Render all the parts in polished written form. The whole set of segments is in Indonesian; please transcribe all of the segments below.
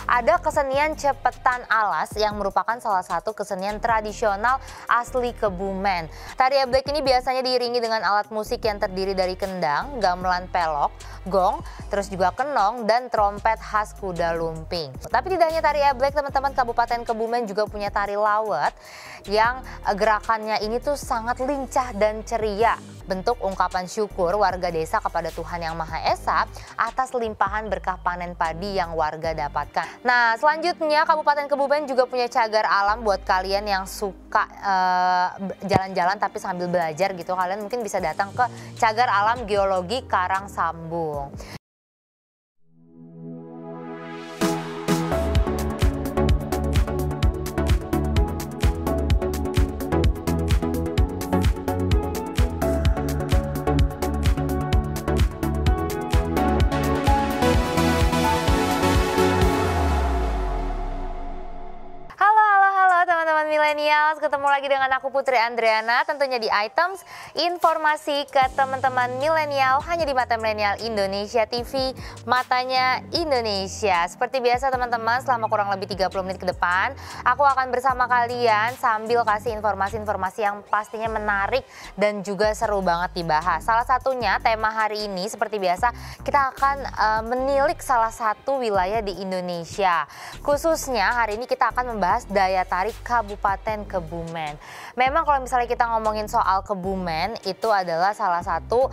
ada kesenian cepetan alas yang merupakan salah satu kesenian tradisional asli Kebumen. Tari eblek ini biasanya diiringi dengan alat musik yang terdiri dari kendang, gamelan pelok, gong, terus juga kenong, dan trompet khas Kuda Lumping. Tapi tidak hanya tari eblek, teman-teman, Kabupaten Kebumen juga punya tari lawet yang gerakannya ini tuh sangat lincah dan ceria. Bentuk ungkapan syukur warga desa kepada Tuhan Yang Maha Esa atas limpahan berkah panen padi yang warga dapatkan. Nah, selanjutnya Kabupaten Kebumen juga punya cagar alam buat kalian yang suka jalan-jalan tapi sambil belajar gitu. Kalian mungkin bisa datang ke Cagar Alam Geologi Karangsambung. Millennials, ketemu lagi dengan aku Putri Andriana, tentunya di Items informasi ke teman-teman milenial hanya di Mata Milenial Indonesia TV, matanya Indonesia. Seperti biasa teman-teman, selama kurang lebih 30 menit ke depan aku akan bersama kalian sambil kasih informasi-informasi yang pastinya menarik dan juga seru banget dibahas. Salah satunya tema hari ini seperti biasa kita akan menilik salah satu wilayah di Indonesia. Khususnya hari ini kita akan membahas daya tarik Kabupaten Kebumen. Memang kalau misalnya kita ngomongin soal Kebumen, itu adalah salah satu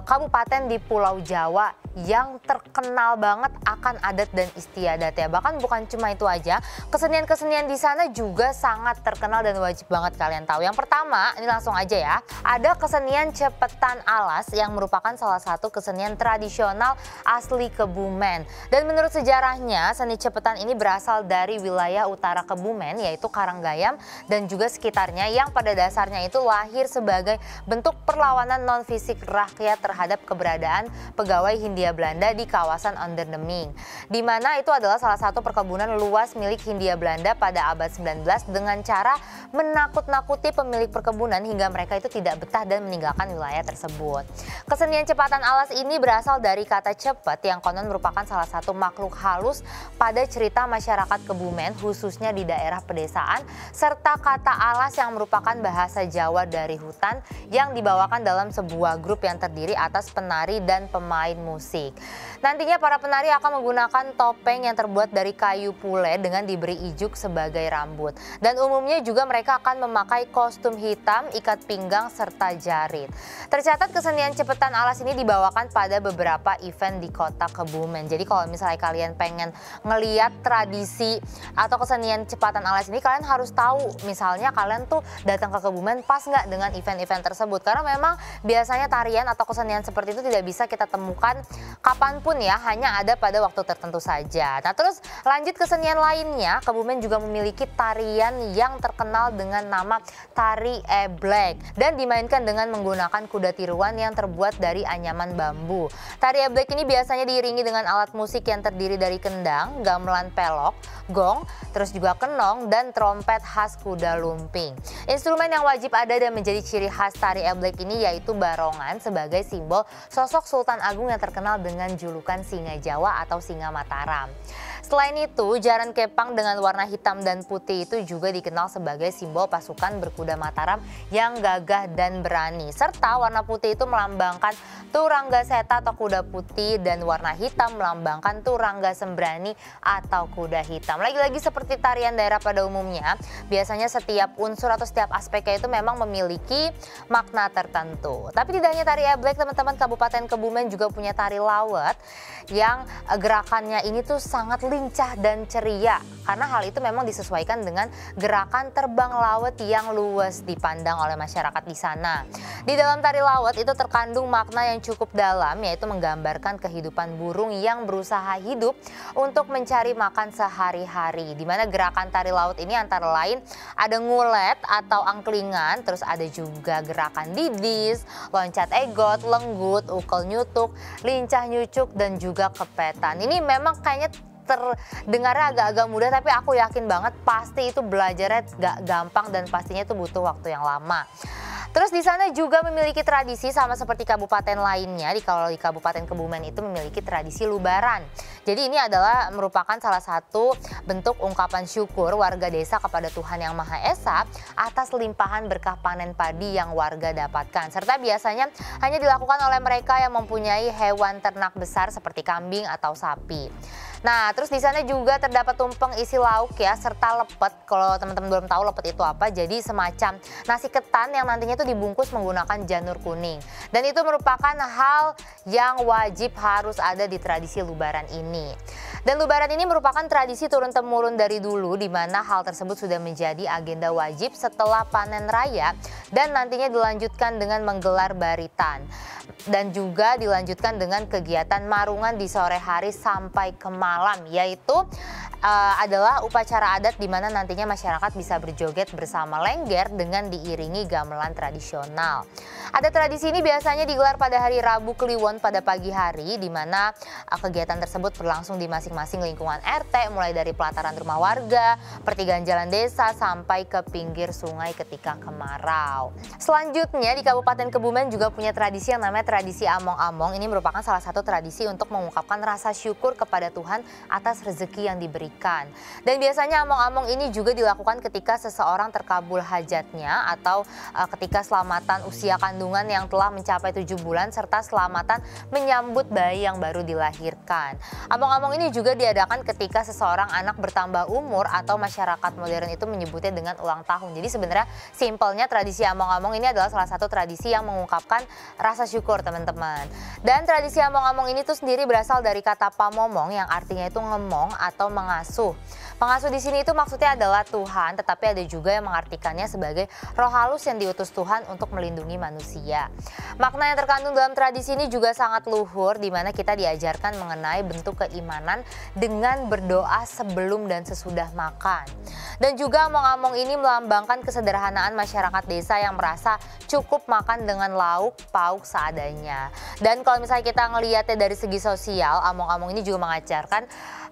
kabupaten di Pulau Jawa yang terkenal banget akan adat dan istiadatnya. Bahkan bukan cuma itu aja, kesenian-kesenian di sana juga sangat terkenal dan wajib banget kalian tahu. Yang pertama, ini langsung aja ya, ada kesenian cepetan alas yang merupakan salah satu kesenian tradisional asli Kebumen. Dan menurut sejarahnya, seni cepetan ini berasal dari wilayah utara Kebumen, yaitu Karanggayam dan juga sekitarnya, yang pada dasarnya itu lahir sebagai bentuk perlawanan non-fisik rakyat terhadap keberadaan pegawai Hindia Belanda di kawasan Onderdeming, di mana itu adalah salah satu perkebunan luas milik Hindia Belanda pada abad 19 dengan cara menakut-nakuti pemilik perkebunan hingga mereka itu tidak betah dan meninggalkan wilayah tersebut. Kesenian cepatan alas ini berasal dari kata cepet yang konon merupakan salah satu makhluk halus pada cerita masyarakat Kebumen, khususnya di daerah pedesaan, serta kata alas yang merupakan bahasa Jawa dari hutan yang dibawakan dalam sebuah grup yang terdiri atas penari dan pemain musik. Nantinya para penari akan menggunakan topeng yang terbuat dari kayu pule dengan diberi ijuk sebagai rambut. Dan umumnya juga mereka akan memakai kostum hitam, ikat pinggang, serta jarit. Tercatat kesenian cepetan alas ini dibawakan pada beberapa event di kota Kebumen. Jadi kalau misalnya kalian pengen ngeliat tradisi atau kesenian cepatan alas ini, kalian harus tahu misalnya kalian tuh datang ke Kebumen pas nggak dengan event-event tersebut. Karena memang biasanya tarian atau kesenian seperti itu tidak bisa kita temukan kapanpun ya, hanya ada pada waktu tertentu saja. Nah, terus lanjut kesenian lainnya, Kebumen juga memiliki tarian yang terkenal dengan nama tari eblek dan dimainkan dengan menggunakan kuda tiruan yang terbuat dari anyaman bambu. Tari eblek ini biasanya diiringi dengan alat musik yang terdiri dari kendang, gamelan pelok, gong, terus juga kenong, dan trompet khas Kuda Lumping. Instrumen yang wajib ada dan menjadi ciri khas tari eblek ini yaitu barongan sebagai simbol sosok Sultan Agung yang terkenal dengan julukan Singa Jawa atau Singa Mataram. Selain itu, jaran kepang dengan warna hitam dan putih itu juga dikenal sebagai simbol pasukan berkuda Mataram yang gagah dan berani. Serta warna putih itu melambangkan Turangga Seta atau kuda putih, dan warna hitam melambangkan Turangga Sembrani atau kuda hitam. Lagi-lagi seperti tarian daerah pada umumnya, biasanya setiap unsur atau setiap aspeknya itu memang memiliki makna tertentu. Tapi tidak hanya tari eblek, teman-teman, Kabupaten Kebumen juga punya tari lawet yang gerakannya ini tuh sangat lincah dan ceria, karena hal itu memang disesuaikan dengan gerakan terbang lawet yang luwes dipandang oleh masyarakat di sana. Di dalam tari lawet itu terkandung makna yang cukup dalam, yaitu menggambarkan kehidupan burung yang berusaha hidup untuk mencari makan sehari-hari, di mana gerakan tari laut ini antara lain ada ngulet atau angklingan, terus ada juga gerakan didis, loncat egot, lenggut, ukel nyutuk, lincah nyucuk, dan juga kepetan. Ini memang kayaknya terdengarnya agak-agak mudah, tapi aku yakin banget pasti itu belajarnya gak gampang dan pastinya itu butuh waktu yang lama. Terus di sana juga memiliki tradisi sama seperti kabupaten lainnya. Kalau di Kabupaten Kebumen itu memiliki tradisi lubaran. Jadi ini adalah merupakan salah satu bentuk ungkapan syukur warga desa kepada Tuhan Yang Maha Esa atas limpahan berkah panen padi yang warga dapatkan. Serta biasanya hanya dilakukan oleh mereka yang mempunyai hewan ternak besar seperti kambing atau sapi. Nah, terus di sana juga terdapat tumpeng isi lauk ya, serta lepet. Kalau teman-teman belum tahu lepet itu apa, jadi semacam nasi ketan yang nantinya itu dibungkus menggunakan janur kuning. Dan itu merupakan hal yang wajib harus ada di tradisi Lebaran ini. Dan Lebaran ini merupakan tradisi turun-temurun dari dulu, di mana hal tersebut sudah menjadi agenda wajib setelah panen raya dan nantinya dilanjutkan dengan menggelar baritan. Dan juga dilanjutkan dengan kegiatan marungan di sore hari sampai ke malam, yaitu adalah upacara adat di mana nantinya masyarakat bisa berjoget bersama lengger dengan diiringi gamelan tradisional. Ada tradisi ini biasanya digelar pada hari Rabu Kliwon pada pagi hari, di mana kegiatan tersebut berlangsung di masing-masing lingkungan RT, mulai dari pelataran rumah warga, pertigaan jalan desa, sampai ke pinggir sungai ketika kemarau. Selanjutnya di Kabupaten Kebumen juga punya tradisi yang namanya tradisi among-among. Ini merupakan salah satu tradisi untuk mengungkapkan rasa syukur kepada Tuhan atas rezeki yang diberikan. Dan biasanya among-among ini juga dilakukan ketika seseorang terkabul hajatnya atau ketika selamatan usia kandungan yang telah mencapai 7 bulan serta selamatan menyambut bayi yang baru dilahirkan. Among-among ini juga diadakan ketika seseorang anak bertambah umur atau masyarakat modern itu menyebutnya dengan ulang tahun. Jadi sebenarnya simpelnya tradisi among-among ini adalah salah satu tradisi yang mengungkapkan rasa syukur, teman-teman. Dan tradisi among-among ini tuh sendiri berasal dari kata pamomong yang artinya itu ngemong atau mengasuh. Pengasuh di sini itu maksudnya adalah Tuhan, tetapi ada juga yang mengartikannya sebagai roh halus yang diutus Tuhan untuk melindungi manusia. Makna yang terkandung dalam tradisi ini juga sangat luhur, di mana kita diajarkan mengenai bentuk keimanan dengan berdoa sebelum dan sesudah makan. Dan juga among-among ini melambangkan kesederhanaan masyarakat desa yang merasa cukup makan dengan lauk pauk seadanya. Dan kalau misalnya kita ngelihatnya dari segi sosial, among-among ini juga mengajarkan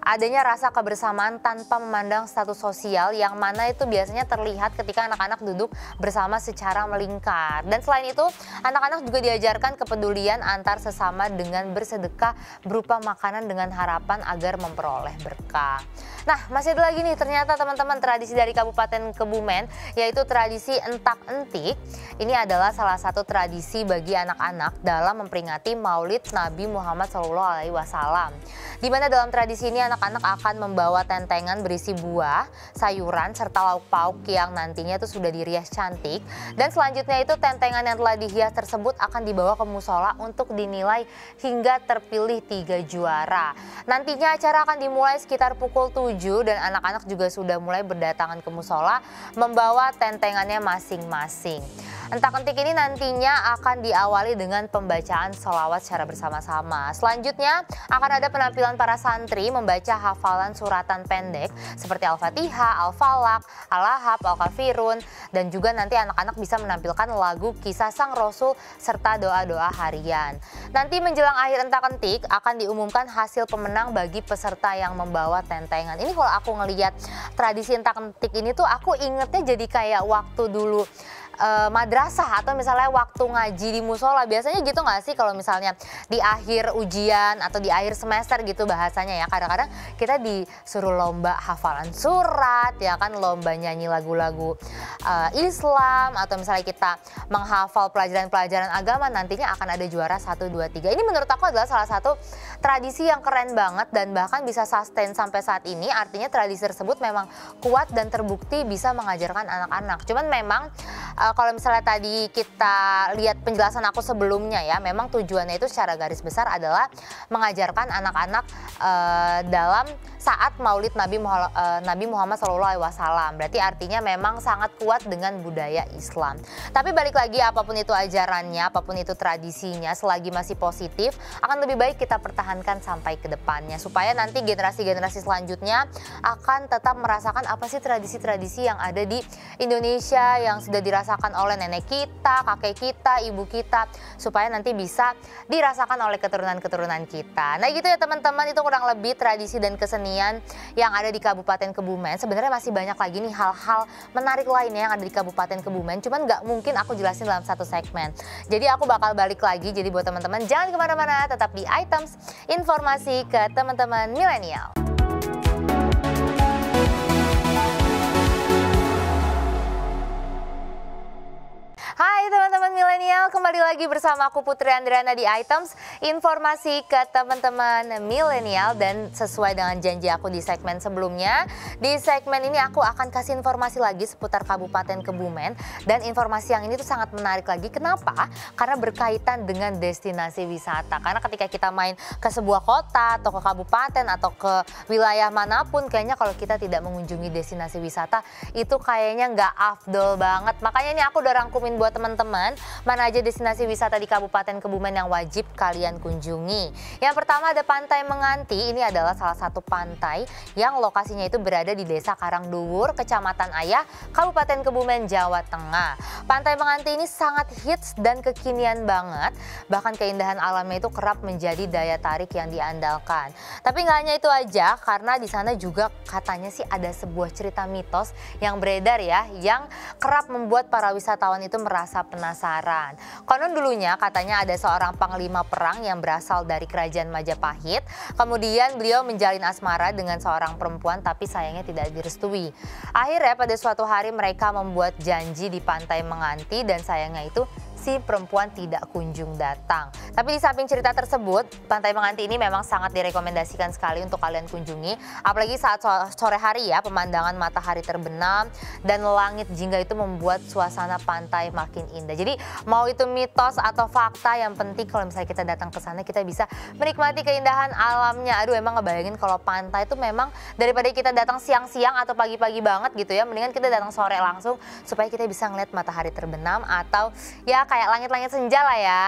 adanya rasa kebersamaan tanpa memandang status sosial, yang mana itu biasanya terlihat ketika anak-anak duduk bersama secara melingkar. Dan selain itu, anak-anak juga diajarkan kepedulian antar sesama dengan bersedekah berupa makanan dengan harapan agar memperoleh berkah. Nah, masih ada lagi nih ternyata teman-teman tradisi dari Kabupaten Kebumen, yaitu tradisi entak-entik. Ini adalah salah satu tradisi bagi anak-anak dalam memperingati Maulid Nabi Muhammad SAW. Di mana dalam tradisi ini anak-anak akan membawa tentengan berisi buah, sayuran, serta lauk pauk yang nantinya itu sudah dirias cantik. Dan selanjutnya itu tentengan yang telah dihias tersebut akan dibawa ke musola untuk dinilai hingga terpilih 3 juara. Nantinya acara akan dimulai sekitar pukul 7 dan anak-anak juga sudah mulai berdatangan ke musola membawa tentengannya masing-masing. Entak-entik ini nantinya akan diawali dengan pembacaan sholawat secara bersama-sama. Selanjutnya akan ada penampilan para santri membaca hafalan suratan pendek seperti Al-Fatihah, Al-Falaq, Al-Lahab, Al-Kafirun, dan juga nanti anak-anak bisa menampilkan lagu kisah Sang Rasul serta doa-doa harian. Nanti menjelang akhir entak-entik akan diumumkan hasil pemenang bagi peserta yang membawa tentengan. Ini kalau aku ngelihat tradisi entak-entik ini tuh aku ingetnya jadi kayak waktu dulu madrasah atau misalnya waktu ngaji di musola. Biasanya gitu nggak sih kalau misalnya di akhir ujian atau di akhir semester gitu bahasanya ya, kadang-kadang kita disuruh lomba hafalan surat ya kan, lomba nyanyi lagu-lagu Islam, atau misalnya kita menghafal pelajaran-pelajaran agama, nantinya akan ada juara 1, 2, 3. Ini menurut aku adalah salah satu tradisi yang keren banget dan bahkan bisa sustain sampai saat ini. Artinya tradisi tersebut memang kuat dan terbukti bisa mengajarkan anak-anak. Cuman memang kalau misalnya tadi kita lihat penjelasan aku sebelumnya ya, memang tujuannya itu secara garis besar adalah mengajarkan anak-anak dalam saat Maulid Nabi Muhammad SAW. Berarti artinya memang sangat kuat dengan budaya Islam. Tapi balik lagi, apapun itu ajarannya, apapun itu tradisinya, selagi masih positif, akan lebih baik kita pertahankan sampai ke depannya, supaya nanti generasi-generasi selanjutnya akan tetap merasakan apa sih tradisi-tradisi yang ada di Indonesia yang sudah dirasakan dirasakan oleh nenek kita, kakek kita, ibu kita, supaya nanti bisa dirasakan oleh keturunan-keturunan kita. Nah gitu ya teman-teman, itu kurang lebih tradisi dan kesenian yang ada di Kabupaten Kebumen. Sebenarnya masih banyak lagi nih hal-hal menarik lainnya yang ada di Kabupaten Kebumen, cuman nggak mungkin aku jelasin dalam satu segmen. Jadi aku bakal balik lagi, jadi buat teman-teman jangan kemana-mana, tetap di Items, informasi ke teman-teman milenial. Hai teman-teman milenial, kembali lagi bersama aku Putri Andriana di Items, informasi ke teman-teman milenial. Dan sesuai dengan janji aku di segmen sebelumnya, di segmen ini aku akan kasih informasi lagi seputar Kabupaten Kebumen. Dan informasi yang ini tuh sangat menarik lagi, kenapa? Karena berkaitan dengan destinasi wisata. Karena ketika kita main ke sebuah kota atau ke kabupaten atau ke wilayah manapun, kayaknya kalau kita tidak mengunjungi destinasi wisata itu kayaknya nggak afdol banget. Makanya ini aku udah rangkumin buat teman-teman mana aja destinasi wisata di Kabupaten Kebumen yang wajib kalian kunjungi. Yang pertama ada Pantai Menganti. Ini adalah salah satu pantai yang lokasinya itu berada di Desa Karangduwur, Kecamatan Ayah, Kabupaten Kebumen, Jawa Tengah. Pantai Menganti ini sangat hits dan kekinian banget. Bahkan keindahan alamnya itu kerap menjadi daya tarik yang diandalkan. Tapi nggak hanya itu aja, karena di sana juga katanya sih ada sebuah cerita mitos yang beredar ya, yang kerap membuat para wisatawan itu merasa penasaran. Konon dulunya katanya ada seorang panglima perang yang berasal dari kerajaan Majapahit. Kemudian beliau menjalin asmara dengan seorang perempuan, tapi sayangnya tidak direstui. Akhirnya pada suatu hari mereka membuat janji di Pantai Menganti, dan sayangnya itu si perempuan tidak kunjung datang. Tapi di samping cerita tersebut, Pantai Menganti ini memang sangat direkomendasikan sekali untuk kalian kunjungi. Apalagi saat sore hari ya, pemandangan matahari terbenam dan langit jingga itu membuat suasana pantai makin indah. Jadi mau itu mitos atau fakta, yang penting kalau misalnya kita datang ke sana kita bisa menikmati keindahan alamnya. Aduh, emang ngebayangin kalau pantai itu memang daripada kita datang siang-siang atau pagi-pagi banget gitu ya, mendingan kita datang sore langsung supaya kita bisa ngeliat matahari terbenam atau ya kayak langit-langit senja lah ya.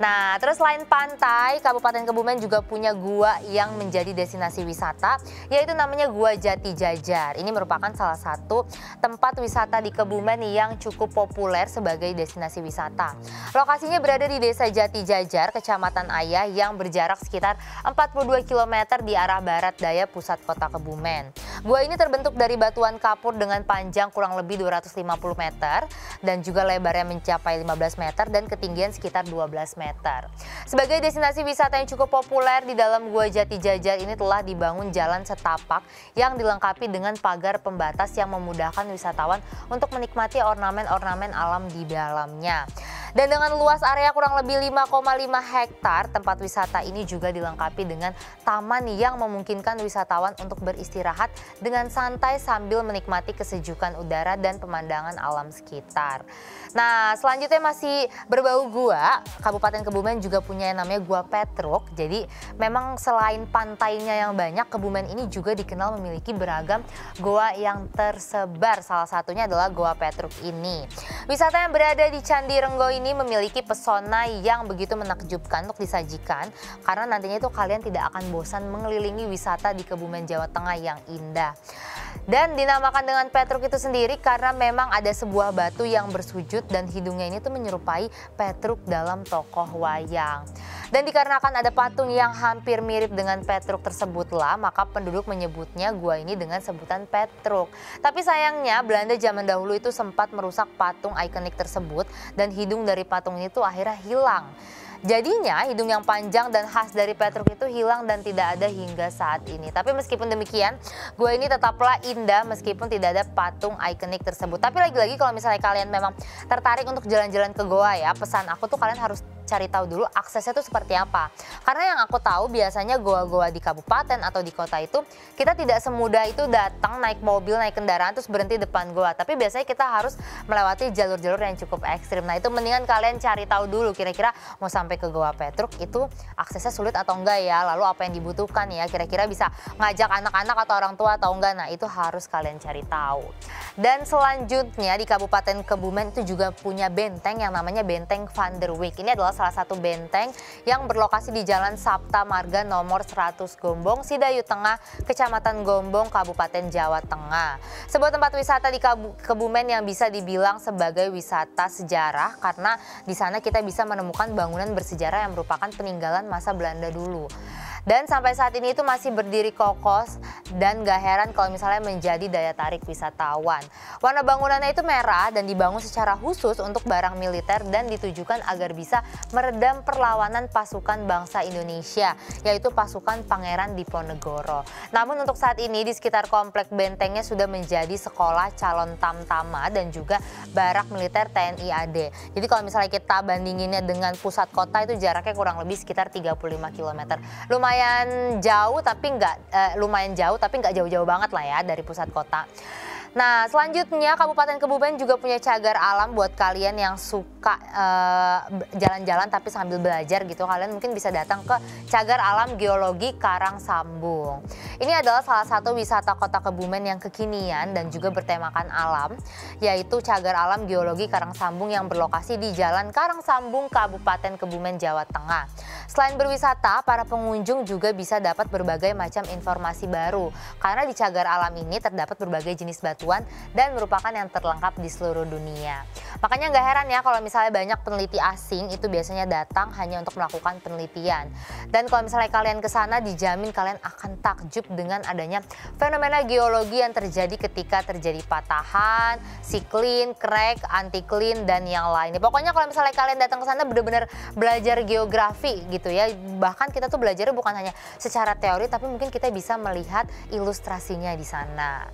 Nah, terus selain pantai, Kabupaten Kebumen juga punya gua yang menjadi destinasi wisata, yaitu namanya Gua Jati Jajar. Ini merupakan salah satu tempat wisata di Kebumen yang cukup populer sebagai destinasi wisata. Lokasinya berada di Desa Jati Jajar, Kecamatan Ayah, yang berjarak sekitar 42 km di arah barat daya pusat kota Kebumen. Gua ini terbentuk dari batuan kapur dengan panjang kurang lebih 250 meter dan juga lebarnya mencapai 15 meter dan ketinggian sekitar 12 meter. Sebagai destinasi wisata yang cukup populer, di dalam Gua Jati Jajar ini telah dibangun jalan setapak yang dilengkapi dengan pagar pembatas yang memudahkan wisatawan untuk menikmati ornamen-ornamen alam di dalamnya. Dan dengan luas area kurang lebih 5,5 hektar, tempat wisata ini juga dilengkapi dengan taman yang memungkinkan wisatawan untuk beristirahat dengan santai sambil menikmati kesejukan udara dan pemandangan alam sekitar. Nah, selanjutnya masih berbau gua, Kabupaten Kebumen juga punya yang namanya Gua Petruk. Jadi memang selain pantainya yang banyak, Kebumen ini juga dikenal memiliki beragam goa yang tersebar. Salah satunya adalah Gua Petruk ini. Wisata yang berada di Candi Renggo ini memiliki pesona yang begitu menakjubkan untuk disajikan, karena nantinya itu kalian tidak akan bosan mengelilingi wisata di Kebumen, Jawa Tengah yang indah. Dan dinamakan dengan Petruk itu sendiri karena memang ada sebuah batu yang bersujud dan hidungnya ini tuh menyerupai Petruk dalam tokoh wayang. Dan dikarenakan ada patung yang hampir mirip dengan Petruk tersebutlah, maka penduduk menyebutnya gua ini dengan sebutan Petruk. Tapi sayangnya Belanda zaman dahulu itu sempat merusak patung ikonik tersebut dan hidung dari patung itu akhirnya hilang. Jadinya hidung yang panjang dan khas dari Petruk itu hilang dan tidak ada hingga saat ini. Tapi meskipun demikian, gua ini tetaplah indah meskipun tidak ada patung ikonik tersebut. Tapi lagi-lagi kalau misalnya kalian memang tertarik untuk jalan-jalan ke goa ya, pesan aku tuh kalian harus cari tahu dulu aksesnya tuh seperti apa. Karena yang aku tahu biasanya goa-goa di kabupaten atau di kota itu kita tidak semudah itu datang naik mobil, naik kendaraan terus berhenti depan goa. Tapi biasanya kita harus melewati jalur-jalur yang cukup ekstrim. Nah itu mendingan kalian cari tahu dulu kira-kira mau sampai sampai ke Goa Petruk itu aksesnya sulit atau enggak ya, lalu apa yang dibutuhkan ya, kira-kira bisa ngajak anak-anak atau orang tua atau enggak. Nah itu harus kalian cari tahu. Dan selanjutnya di Kabupaten Kebumen itu juga punya benteng yang namanya Benteng Van der Wijk. Ini adalah salah satu benteng yang berlokasi di Jalan Sapta Marga nomor 100 Gombong, Sidayu Tengah, Kecamatan Gombong, Kabupaten Jawa Tengah. Sebuah tempat wisata di Kebumen yang bisa dibilang sebagai wisata sejarah karena di sana kita bisa menemukan bangunan bersejarah yang merupakan peninggalan masa Belanda dulu. Dan sampai saat ini itu masih berdiri kokoh dan gak heran kalau misalnya menjadi daya tarik wisatawan. Warna bangunannya itu merah dan dibangun secara khusus untuk barang militer dan ditujukan agar bisa meredam perlawanan pasukan bangsa Indonesia, yaitu pasukan Pangeran Diponegoro. Namun untuk saat ini di sekitar komplek bentengnya sudah menjadi sekolah calon tamtama dan juga barak militer TNI AD. Jadi kalau misalnya kita bandinginnya dengan pusat kota itu jaraknya kurang lebih sekitar 35 km. Lumayan jauh tapi nggak jauh-jauh banget lah ya dari pusat kota. Nah selanjutnya Kabupaten Kebumen juga punya cagar alam buat kalian yang suka jalan-jalan tapi sambil belajar gitu. Kalian mungkin bisa datang ke Cagar Alam Geologi Karangsambung. Ini adalah salah satu wisata kota Kebumen yang kekinian dan juga bertemakan alam, yaitu Cagar Alam Geologi Karangsambung yang berlokasi di Jalan Karangsambung, Kabupaten Kebumen, Jawa Tengah. Selain berwisata, para pengunjung juga bisa dapat berbagai macam informasi baru karena di Cagar Alam ini terdapat berbagai jenis batuan dan merupakan yang terlengkap di seluruh dunia. Makanya nggak heran ya kalau misalnya banyak peneliti asing itu biasanya datang hanya untuk melakukan penelitian. Dan kalau misalnya kalian ke sana dijamin kalian akan takjub dengan adanya fenomena geologi yang terjadi ketika terjadi patahan, siklin, crack, antiklin dan yang lainnya. Pokoknya kalau misalnya kalian datang ke sana benar-benar belajar geografi gitu ya. Bahkan kita tuh belajarnya bukan hanya secara teori tapi mungkin kita bisa melihat ilustrasinya di sana.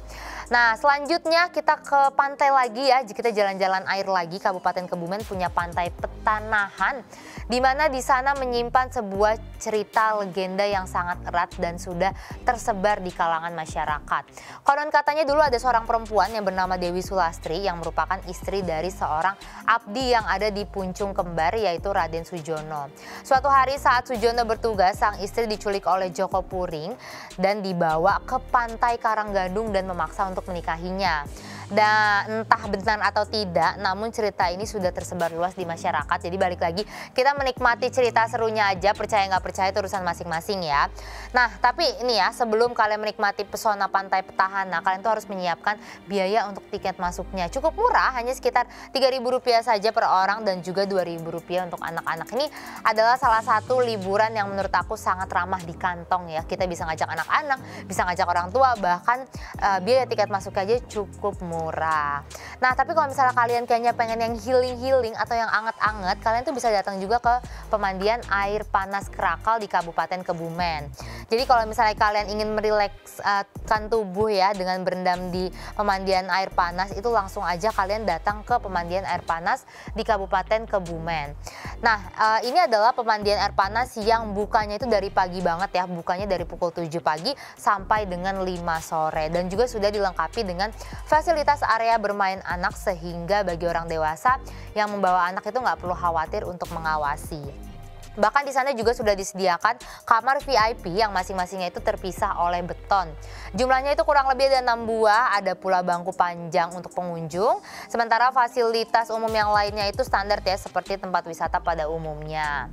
Nah selanjutnya kita ke pantai lagi ya, kita jalan-jalan air lagi. Kabupaten Kebumen punya pantai Petanahan, di mana di sana menyimpan sebuah cerita legenda yang sangat erat dan sudah tersebar di kalangan masyarakat. Konon katanya dulu ada seorang perempuan yang bernama Dewi Sulastri yang merupakan istri dari seorang abdi yang ada di Puncung Kembar yaitu Raden Sujono. Suatu hari saat Sujono bertugas, sang istri diculik oleh Joko Puring dan dibawa ke pantai Karanggadung dan memaksa untuk menikahinya. Dan entah benar atau tidak, namun cerita ini sudah tersebar luas di masyarakat. Jadi balik lagi, kita menikmati cerita serunya aja, percaya nggak percaya itu urusan masing-masing ya. Nah tapi ini ya, sebelum kalian menikmati pesona pantai Petahana, kalian tuh harus menyiapkan biaya untuk tiket masuknya. Cukup murah, hanya sekitar Rp3.000 saja per orang dan juga Rp2.000 untuk anak-anak. Ini adalah salah satu liburan yang menurut aku sangat ramah di kantong ya. Kita bisa ngajak anak-anak, bisa ngajak orang tua, bahkan biaya tiket masuknya aja cukup murah. Nah tapi kalau misalnya kalian kayaknya pengen yang healing atau yang anget-anget, kalian tuh bisa datang juga ke pemandian air panas Krakal di Kabupaten Kebumen. Jadi kalau misalnya kalian ingin merilekskan tubuh ya dengan berendam di pemandian air panas, itu langsung aja kalian datang ke pemandian air panas di Kabupaten Kebumen. Nah ini adalah pemandian air panas yang bukanya itu dari pagi banget ya, bukanya dari pukul 7 pagi sampai dengan 5 sore dan juga sudah dilengkapi dengan fasilitas area bermain anak sehingga bagi orang dewasa yang membawa anak itu nggak perlu khawatir untuk mengawasi. Bahkan di sana juga sudah disediakan kamar VIP yang masing-masingnya itu terpisah oleh beton. Jumlahnya itu kurang lebih ada 6 buah, ada pula bangku panjang untuk pengunjung. Sementara fasilitas umum yang lainnya itu standar ya, seperti tempat wisata pada umumnya.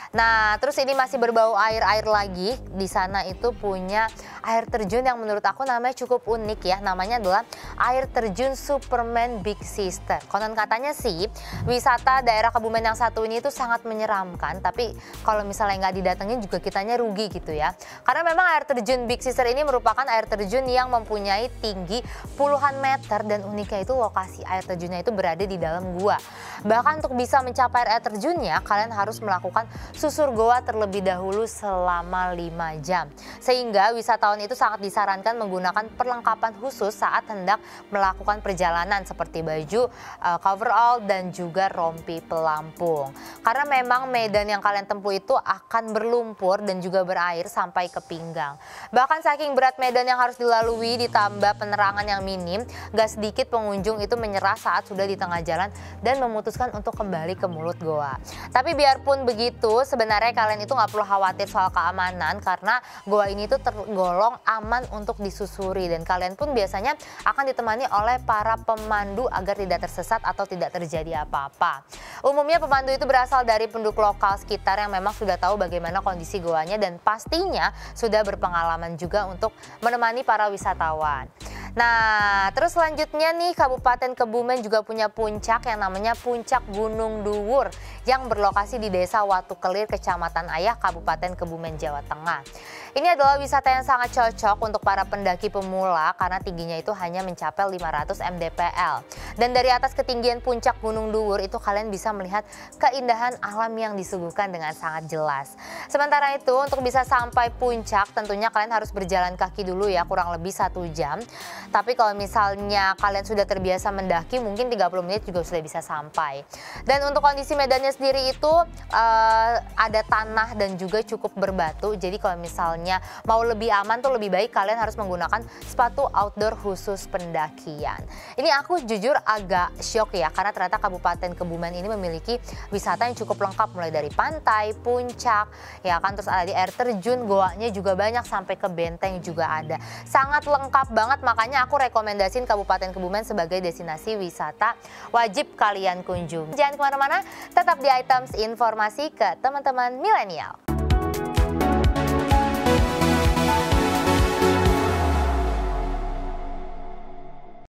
Nah, terus ini masih berbau air-air lagi. Di sana itu punya air terjun yang menurut aku namanya cukup unik ya. Namanya adalah air terjun Superman Big Sister. Konon katanya sih, wisata daerah Kebumen yang satu ini itu sangat menyeramkan. Tapi kalau misalnya nggak didatengin juga kitanya rugi gitu ya. Karena memang air terjun Big Sister ini merupakan air terjun yang mempunyai tinggi puluhan meter. Dan uniknya itu lokasi air terjunnya itu berada di dalam gua. Bahkan untuk bisa mencapai air terjunnya, kalian harus melakukan susur goa terlebih dahulu selama 5 jam. Sehingga wisatawan itu sangat disarankan menggunakan perlengkapan khusus saat hendak melakukan perjalanan seperti baju, coverall dan juga rompi pelampung. Karena memang medan yang kalian tempuh itu akan berlumpur dan juga berair sampai ke pinggang. Bahkan saking berat medan yang harus dilalui ditambah penerangan yang minim, gak sedikit pengunjung itu menyerah saat sudah di tengah jalan dan memutuskan untuk kembali ke mulut goa. Tapi biarpun begitu, sebenarnya kalian itu nggak perlu khawatir soal keamanan karena goa ini tuh tergolong aman untuk disusuri dan kalian pun biasanya akan ditemani oleh para pemandu agar tidak tersesat atau tidak terjadi apa-apa. Umumnya pemandu itu berasal dari penduduk lokal sekitar yang memang sudah tahu bagaimana kondisi goanya dan pastinya sudah berpengalaman juga untuk menemani para wisatawan. Nah, terus selanjutnya nih Kabupaten Kebumen juga punya puncak yang namanya Puncak Gunung Duwur yang berlokasi di Desa Watu Kelir, Kecamatan Ayah, Kabupaten Kebumen, Jawa Tengah. Ini adalah wisata yang sangat cocok untuk para pendaki pemula karena tingginya itu hanya mencapai 500 mdpl. Dan dari atas ketinggian Puncak Gunung Duwur itu kalian bisa melihat keindahan alam yang disuguhkan dengan sangat jelas. Sementara itu untuk bisa sampai puncak tentunya kalian harus berjalan kaki dulu ya kurang lebih 1 jam. Tapi kalau misalnya kalian sudah terbiasa mendaki mungkin 30 menit juga sudah bisa sampai. Dan untuk kondisi medannya sendiri itu ada tanah dan juga cukup berbatu. Jadi kalau misalnya mau lebih aman tuh lebih baik kalian harus menggunakan sepatu outdoor khusus pendakian. Ini aku jujur agak shock ya karena ternyata Kabupaten Kebumen ini memiliki wisata yang cukup lengkap mulai dari pantai, puncak, ya kan terus ada di air terjun, goanya juga banyak sampai ke benteng juga ada. Sangat lengkap banget makanya aku rekomendasiin Kabupaten Kebumen sebagai destinasi wisata wajib kalian kunjungi. Jangan kemana-mana, tetap di Items informasi ke teman-teman milenial.